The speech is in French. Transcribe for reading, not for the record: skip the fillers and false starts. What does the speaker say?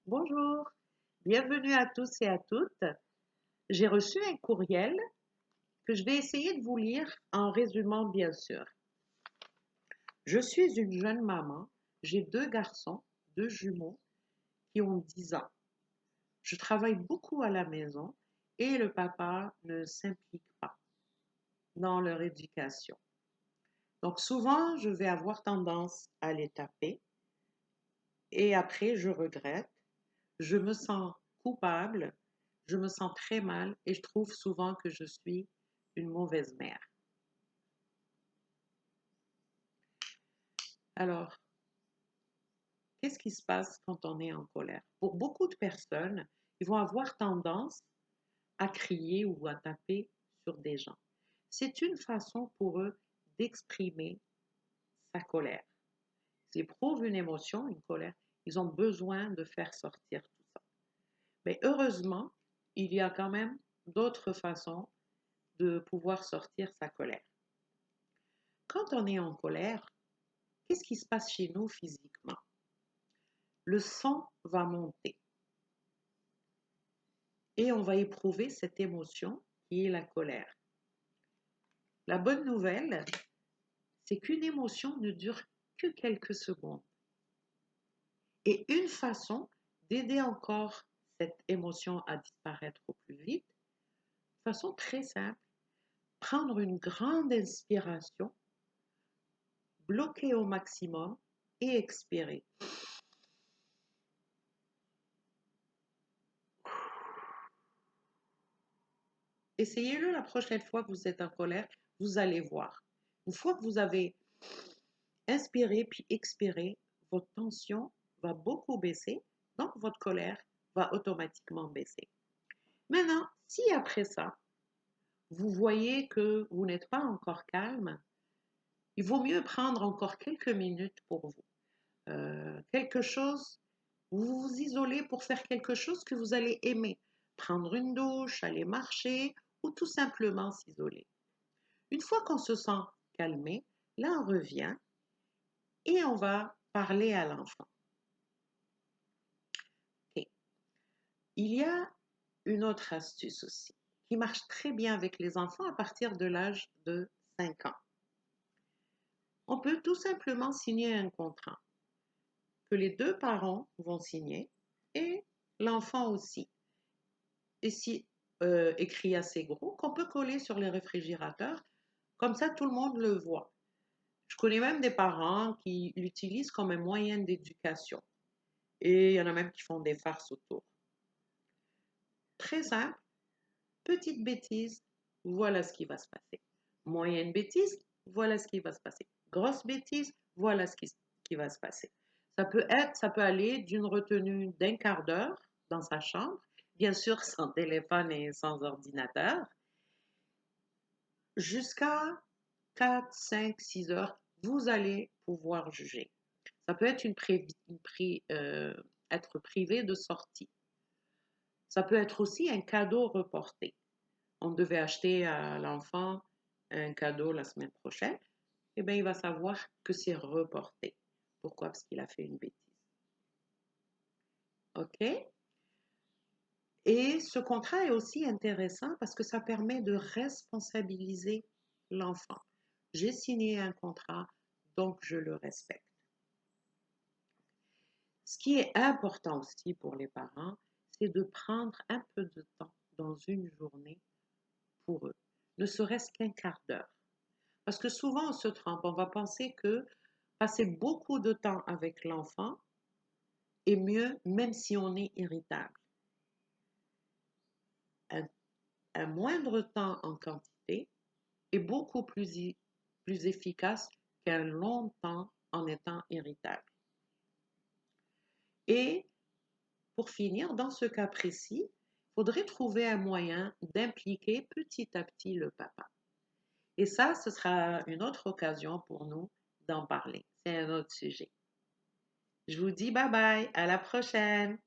Bonjour, bienvenue à tous et à toutes. J'ai reçu un courriel que je vais essayer de vous lire en résumant bien sûr. Je suis une jeune maman, j'ai deux garçons, deux jumeaux qui ont 10 ans. Je travaille beaucoup à la maison et le papa ne s'implique pas dans leur éducation. Donc souvent, je vais avoir tendance à les taper et après, je regrette. Je me sens coupable, je me sens très mal et je trouve souvent que je suis une mauvaise mère. Alors, qu'est-ce qui se passe quand on est en colère? Pour beaucoup de personnes, ils vont avoir tendance à crier ou à taper sur des gens. C'est une façon pour eux d'exprimer sa colère. S'ils éprouvent une émotion, une colère, ils ont besoin de faire sortir tout ça. Mais heureusement, il y a quand même d'autres façons de pouvoir sortir sa colère. Quand on est en colère, qu'est-ce qui se passe chez nous physiquement? Le sang va monter et on va éprouver cette émotion qui est la colère. La bonne nouvelle, c'est qu'une émotion ne dure que quelques secondes. Et une façon d'aider encore cette émotion à disparaître au plus vite, de façon très simple, prendre une grande inspiration, bloquer au maximum et expirer. Essayez-le la prochaine fois que vous êtes en colère, vous allez voir. Une fois que vous avez inspiré puis expiré, votre tension va beaucoup baisser, donc votre colère va automatiquement baisser. Maintenant, si après ça, vous voyez que vous n'êtes pas encore calme, il vaut mieux prendre encore quelques minutes pour vous. Quelque chose, vous vous isolez pour faire quelque chose que vous allez aimer. Prendre une douche, aller marcher ou tout simplement s'isoler. Une fois qu'on se sent calmé, là on revient et on va parler à l'enfant. Okay. Il y a une autre astuce aussi qui marche très bien avec les enfants à partir de l'âge de 5 ans. On peut tout simplement signer un contrat que les deux parents vont signer et l'enfant aussi. Et si écrit assez gros, qu'on peut coller sur les réfrigérateurs, comme ça tout le monde le voit. Je connais même des parents qui l'utilisent comme un moyen d'éducation. Et il y en a même qui font des farces autour. Très simple, petite bêtise, voilà ce qui va se passer. Moyenne bêtise, voilà ce qui va se passer. Grosse bêtise, voilà qui va se passer. Ça peut aller d'une retenue d'un quart d'heure dans sa chambre, bien sûr sans téléphone et sans ordinateur, jusqu'à 4, 5, 6 heures, vous allez pouvoir juger. Ça peut être être privé de sortie. Ça peut être aussi un cadeau reporté. On devait acheter à l'enfant un cadeau la semaine prochaine. Eh bien, il va savoir que c'est reporté. Pourquoi? Parce qu'il a fait une bêtise. OK? Et ce contrat est aussi intéressant parce que ça permet de responsabiliser l'enfant. J'ai signé un contrat, donc je le respecte. Ce qui est important aussi pour les parents, c'est de prendre un peu de temps dans une journée pour eux, ne serait-ce qu'un quart d'heure. Parce que souvent on se trompe, on va penser que passer beaucoup de temps avec l'enfant est mieux même si on est irritable. Un, un moindre temps en quantité est beaucoup plus efficace qu'un long temps en étant irritable. Et pour finir, dans ce cas précis, il faudrait trouver un moyen d'impliquer petit à petit le papa. Et ça, ce sera une autre occasion pour nous d'en parler. C'est un autre sujet. Je vous dis bye bye, à la prochaine.